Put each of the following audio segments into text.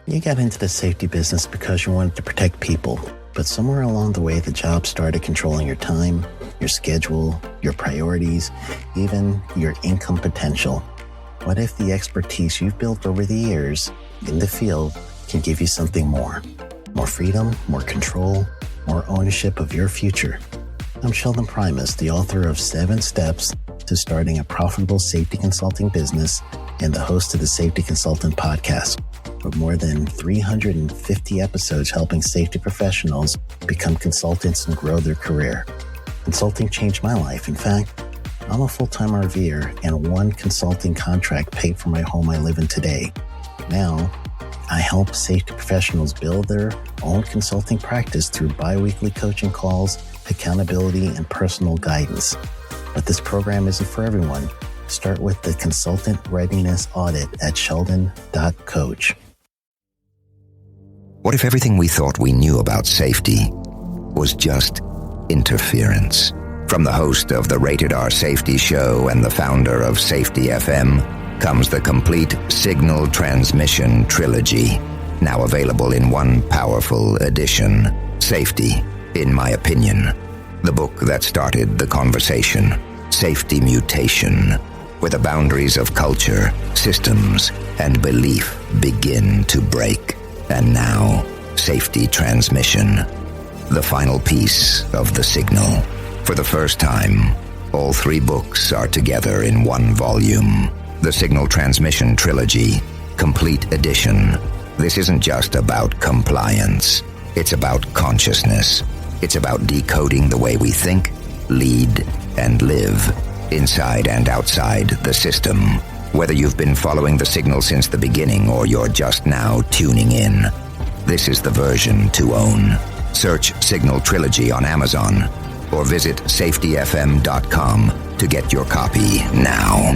You got into the safety business because you wanted to protect people, but somewhere along the way, the job started controlling your time, your schedule, your priorities, even your income potential. What if the expertise you've built over the years in the field can give you something more? More freedom, more control, more ownership of your future. I'm Sheldon Primus, the author of 7 Steps to Starting a Profitable Safety Consulting Business and the host of the Safety Consultant Podcast, with more than 350 episodes helping safety professionals become consultants and grow their career. Consulting changed my life. In fact, I'm a full-time RVer, and one consulting contract paid for my home I live in today. Now, I help safety professionals build their own consulting practice through bi-weekly coaching calls, accountability, and personal guidance. But this program isn't for everyone. Start with the Consultant Readiness Audit at sheldon.coach. What if everything we thought we knew about safety was just interference? From the host of the Rated R Safety Show and the founder of Safety FM comes the complete Signal Transmission Trilogy, now available in one powerful edition. Safety, in my opinion, the book that started the conversation. Safety Mutation, where the boundaries of culture, systems, and belief begin to break. And now, Safety Transmission, the final piece of the signal. For the first time, all 3 books are together in one volume. The Signal Transmission Trilogy, Complete Edition. This isn't just about compliance. It's about consciousness. It's about decoding the way we think, lead, and live, inside and outside the system. Whether you've been following the signal since the beginning or you're just now tuning in, this is the version to own. Search Signal Trilogy on Amazon or visit safetyfm.com to get your copy now.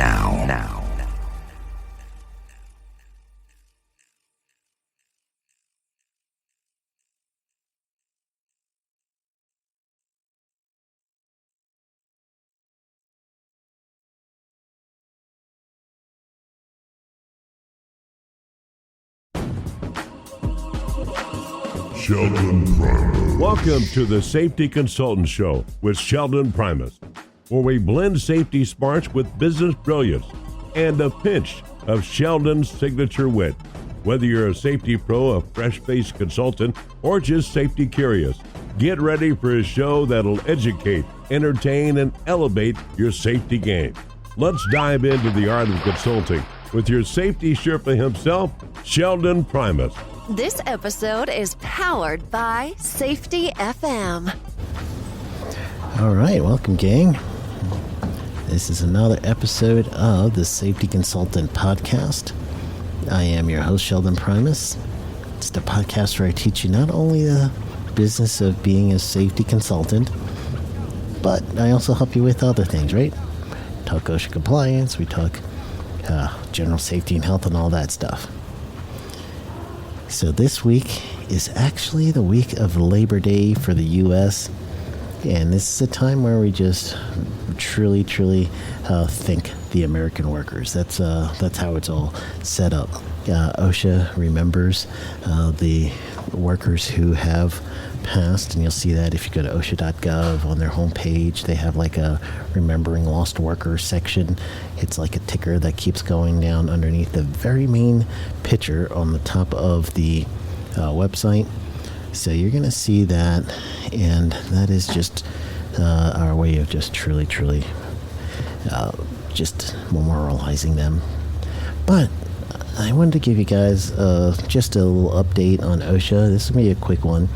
Sheldon Primus. Welcome to the Safety Consultant Show with Sheldon Primus, where we blend safety smarts with business brilliance and a pinch of Sheldon's signature wit. Whether you're a safety pro, a fresh-faced consultant, or just safety curious, get ready for a show that'll educate, entertain, and elevate your safety game. Let's dive into the art of consulting with your safety Sherpa himself, Sheldon Primus. This episode is powered by Safety FM. All right, welcome, gang. This is another episode of the Safety Consultant Podcast. I am your host, Sheldon Primus. It's the podcast where I teach you not only the business of being a safety consultant, but I also help you with other things, right? Talk OSHA compliance, we talk general safety and health and all that stuff. So this week is actually the week of Labor Day for the U.S., and this is a time where we just truly thank the American workers. That's how it's all set up. OSHA remembers the workers who have passed, and you'll see that if you go to OSHA.gov on their homepage. They have like a Remembering Lost Workers section. It's like a ticker that keeps going down underneath the very main picture on the top of the website. So you're going to see that, and that is just our way of just truly just memorializing them. But I wanted to give you guys just a little update on OSHA. This will be a quick one.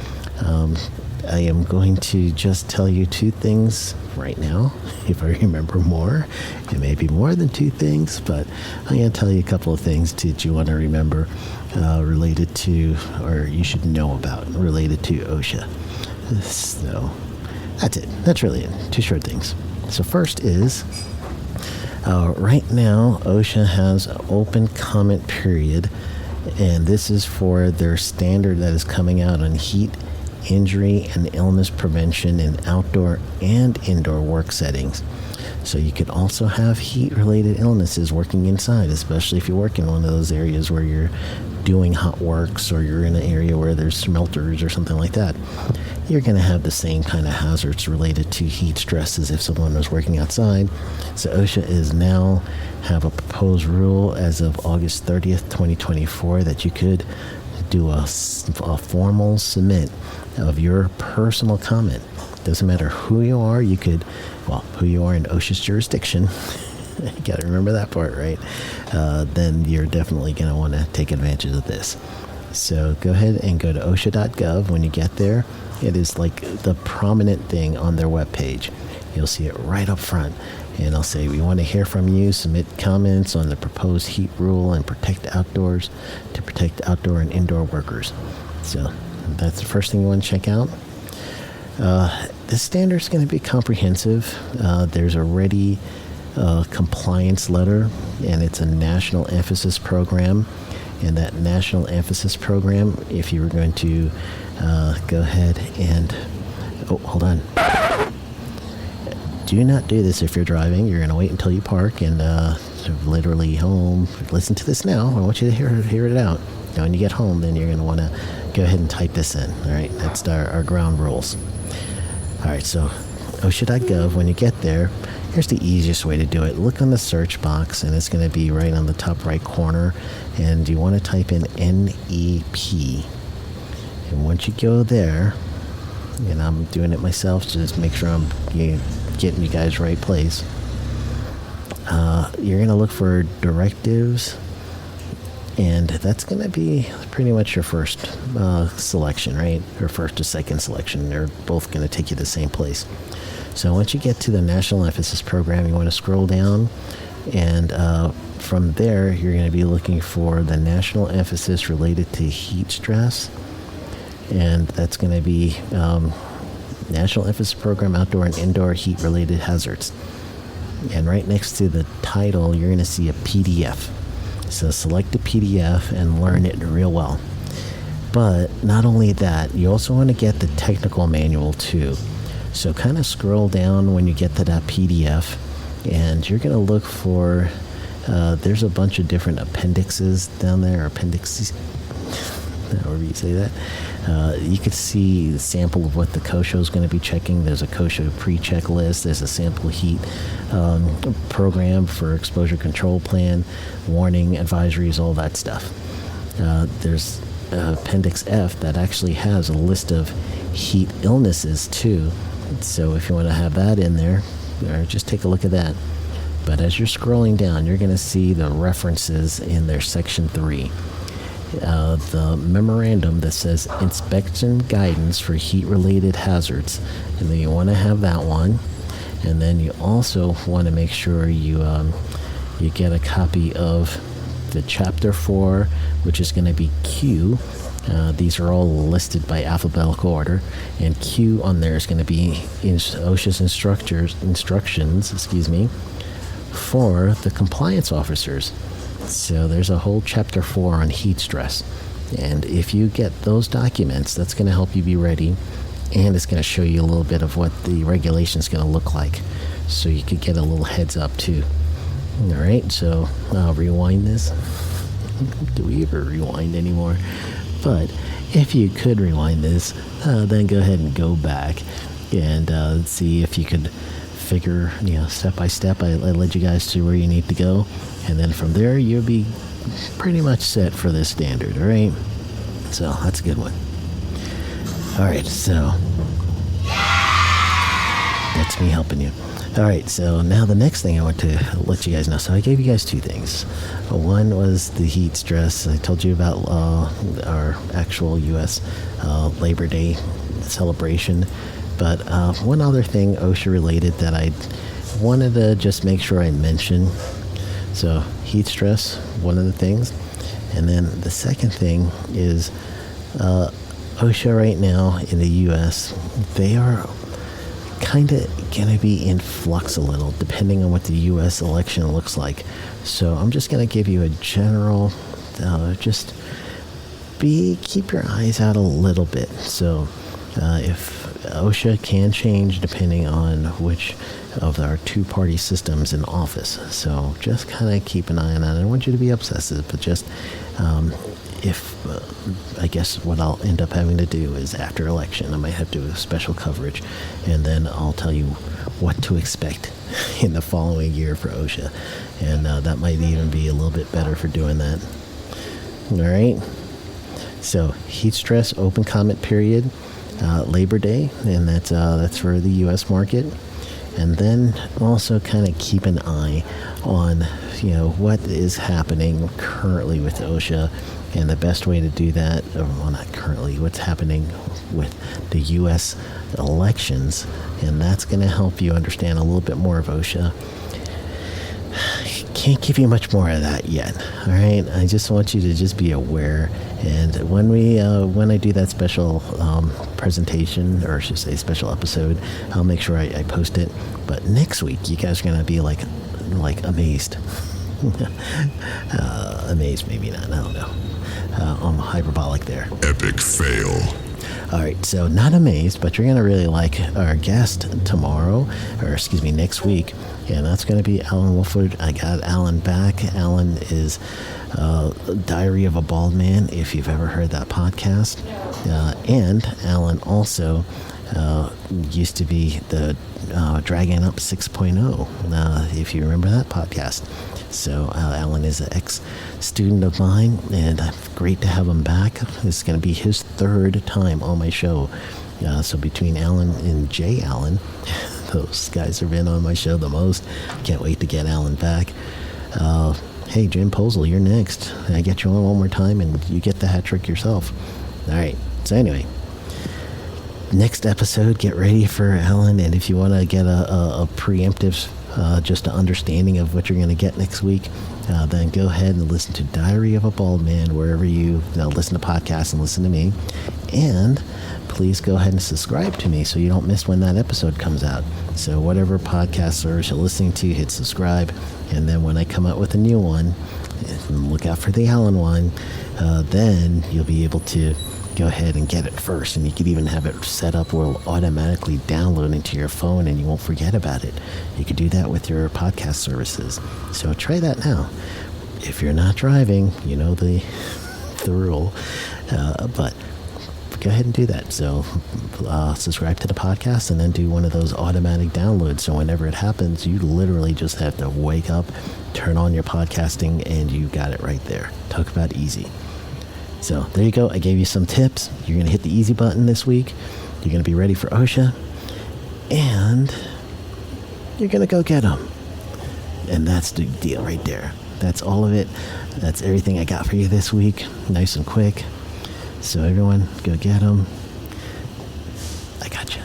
I am going to just tell you 2 things right now. If I remember more, it may be more than 2 things, but I'm going to tell you a couple of things that you want to remember related to, or you should know about, related to OSHA. So that's it. That's really it. 2 short things. So first is, right now, OSHA has an open comment period, and this is for their standard that is coming out on heat, injury, and illness prevention in outdoor and indoor work settings. So you could also have heat-related illnesses working inside, especially if you work in one of those areas where you're doing hot works or you're in an area where there's smelters or something like that. You're going to have the same kind of hazards related to heat stress as if someone was working outside. So OSHA is now have a proposed rule as of August 30th, 2024, that you could do a formal submit of your personal comment. Doesn't matter who you are, you could, who you are in OSHA's jurisdiction. You got to remember that part, right? Then you're definitely going to want to take advantage of this. So go ahead and go to OSHA.gov. When you get there, it is like the prominent thing on their webpage. You'll see it right up front. And it'll say, we want to hear from you. Submit comments on the proposed heat rule and protect outdoors to protect outdoor and indoor workers. So that's the first thing you want to check out. The standard is going to be comprehensive. There's already a compliance letter, and it's a national emphasis program. And that national emphasis program, if you were going to go ahead and... Oh, hold on. Do not do this if you're driving. You're going to wait until you park and literally home. Listen to this now. I want you to hear it out. Now, when you get home, then you're going to want to go ahead and type this in. All right, that's our ground rules. All right, so OSHA.gov, when you get there, here's the easiest way to do it. Look on the search box, and it's going to be right on the top right corner, and you want to type in NEP. And once you go there, and I'm doing it myself, so just make sure I'm getting you guys right place. You're going to look for directives, and that's going to be pretty much your first selection, right? Or first or second selection. They're both going to take you to the same place. So once you get to the National Emphasis Program, you want to scroll down, and from there, you're going to be looking for the national emphasis related to heat stress, and that's going to be National Emphasis Program Outdoor and Indoor Heat-Related Hazards. And right next to the title, you're going to see a PDF. So select the PDF and learn it real well. But not only that, you also want to get the technical manual too. So kind of scroll down when you get to that PDF, and you're going to look for, there's a bunch of different appendixes down there, appendices, however you say that. You could see the sample of what the COSHA is going to be checking. There's a COSHA pre-check list. There's a sample heat program for exposure control plan, warning, advisories, all that stuff. There's Appendix F that actually has a list of heat illnesses too. So if you want to have that in there, just take a look at that. But as you're scrolling down, you're going to see the references in their Section 3. The memorandum that says inspection guidance for heat-related hazards, and then you want to have that one. And then you also want to make sure you get a copy of the Chapter 4, which is going to be Q. These are all listed by alphabetical order, and Q on there is going to be OSHA's instructions, for the compliance officers. So there's a whole Chapter 4 on heat stress. And if you get those documents, that's going to help you be ready, and it's going to show you a little bit of what the regulation is going to look like, so you could get a little heads up too. All right, so I'll rewind this. Do we ever rewind anymore? But if you could rewind this, then go ahead and go back and see if you could figure, step by step. I led you guys to where you need to go, and then from there you'll be pretty much set for this standard. All right, so that's a good one. All right, so that's me helping you. All right, so now the next thing I want to let you guys know. So I gave you guys two things. One was the heat stress. I told you about our actual U.S. Labor Day celebration. But one other thing OSHA related that I wanted to just make sure I mention. So heat stress, one of the things. And then the second thing is OSHA right now in the U.S., they are kind of going to be in flux a little depending on what the U.S. election looks like. So I'm just going to give you a general, keep your eyes out a little bit. So if OSHA can change depending on which of our two-party systems in office. So just kind of keep an eye on that. I don't want you to be obsessive, but just I guess what I'll end up having to do is after election, I might have to do a special coverage, and then I'll tell you what to expect in the following year for OSHA. And that might even be a little bit better for doing that. All right. So heat stress open comment period, Labor Day, and that's for the U.S. market. And then also kind of keep an eye on, what is happening currently with OSHA, and the best way to do that, well, not currently, what's happening with the U.S. elections, and that's going to help you understand a little bit more of OSHA. Can't give you much more of that yet. All right, I just want you to just be aware. And when I do that special presentation, or I should say special episode, I'll make sure I post it. But next week, you guys are gonna be like amazed. Amazed, maybe not. I don't know. I'm hyperbolic there. Epic fail. All right, so not amazed, but you're going to really like our guest next week, and that's going to be Alan Wolford. I got Alan back. Alan is Diary of a Bald Man, if you've ever heard that podcast. And Alan also used to be the Dragging Up 6.0, if you remember that podcast. So Alan is an ex-student of mine, and great to have him back. This is going to be his third time on my show. So between Alan and Jay Allen, those guys have been on my show the most. Can't wait to get Alan back. Hey, Jim Posel, you're next. I get you on one more time, and you get the hat trick yourself. All right. So anyway, next episode, get ready for Alan, and if you want to get a preemptive just an understanding of what you're going to get next week, then go ahead and listen to Diary of a Bald Man wherever you listen to podcasts and listen to me. And please go ahead and subscribe to me so you don't miss when that episode comes out. So whatever podcast service you're listening to, hit subscribe. And then when I come out with a new one, look out for the Alan one, then you'll be able to go ahead and get it first, and you could even have it set up where it'll automatically download into your phone and you won't forget about it. You could do that with your podcast services. So try that now. If you're not driving, you know the rule, but go ahead and do that. So subscribe to the podcast and then do one of those automatic downloads. So whenever it happens, you literally just have to wake up, turn on your podcasting, and you got it right there. Talk about easy. So there you go. I gave you some tips. You're going to hit the easy button this week. You're going to be ready for OSHA. And you're going to go get them. And that's the deal right there. That's all of it. That's everything I got for you this week. Nice and quick. So everyone, go get them. I got you.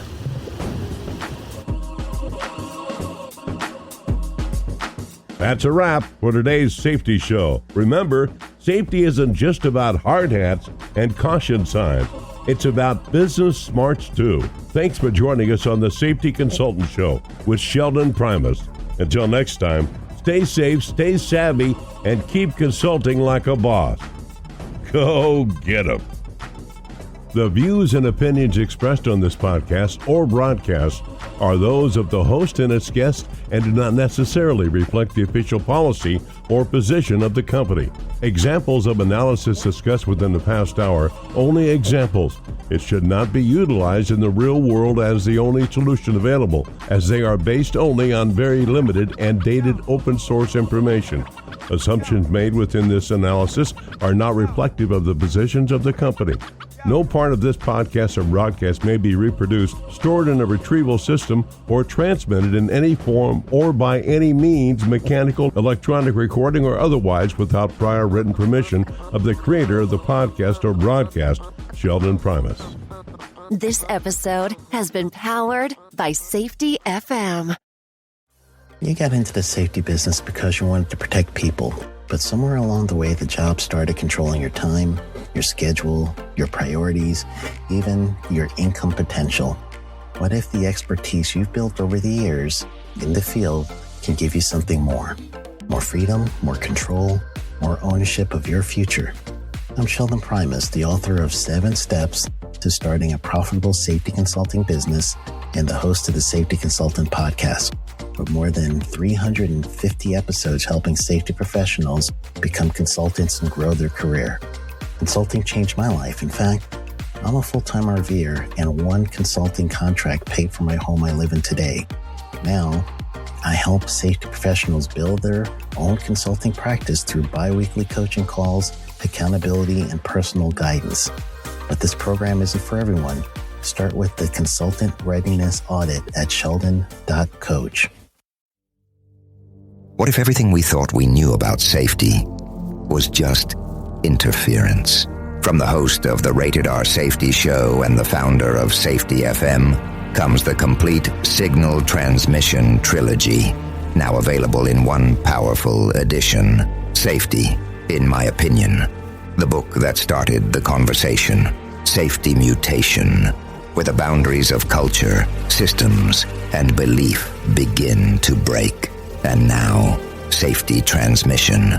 That's a wrap for today's safety show. Remember, safety isn't just about hard hats and caution signs. It's about business smarts too. Thanks for joining us on the Safety Consultant Show with Sheldon Primus. Until next time, stay safe, stay savvy, and keep consulting like a boss. Go get 'em. The views and opinions expressed on this podcast or broadcast are those of the host and its guests and do not necessarily reflect the official policy or position of the company. Examples of analysis discussed within the past hour, only examples. It should not be utilized in the real world as the only solution available, as they are based only on very limited and dated open source information. Assumptions made within this analysis are not reflective of the positions of the company. No part of this podcast or broadcast may be reproduced, stored in a retrieval system, or transmitted in any form or by any means, mechanical, electronic recording, or otherwise without prior written permission of the creator of the podcast or broadcast, Sheldon Primus. This episode has been powered by Safety FM. You got into the safety business because you wanted to protect people, but somewhere along the way, the job started controlling your time, your schedule, your priorities, even your income potential. What if the expertise you've built over the years in the field can give you something more? More freedom, more control, more ownership of your future. I'm Sheldon Primus, the author of 7 Steps to starting a profitable safety consulting business and the host of the Safety Consultant Podcast, with more than 350 episodes helping safety professionals become consultants and grow their career. Consulting changed my life. In fact, I'm a full-time RVer, and one consulting contract paid for my home I live in today. Now, I help safety professionals build their own consulting practice through bi-weekly coaching calls, accountability, and personal guidance. But this program isn't for everyone. Start with the Consultant Readiness Audit at sheldon.coach. What if everything we thought we knew about safety was just interference? From the host of the Rated R Safety Show and the founder of Safety FM comes the complete signal transmission trilogy, now available in one powerful edition. Safety, in my opinion, the book that started the conversation. Safety Mutation, where the boundaries of culture, systems, and belief begin to break. And now, Safety Transmission,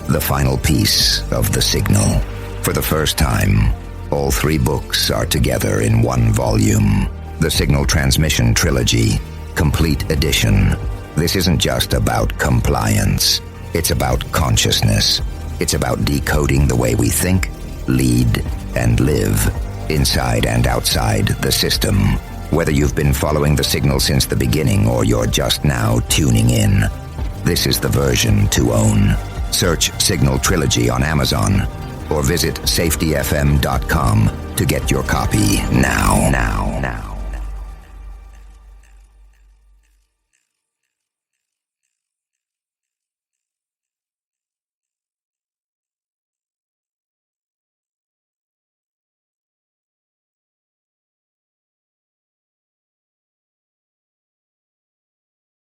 the final piece of the signal. For the first time, all three books are together in one volume. The Signal Transmission Trilogy, Complete Edition. This isn't just about compliance. It's about consciousness. It's about decoding the way we think, lead, and live, inside and outside the system. Whether you've been following the signal since the beginning or you're just now tuning in, this is the version to own. Search Signal Trilogy on Amazon or visit safetyfm.com to get your copy now.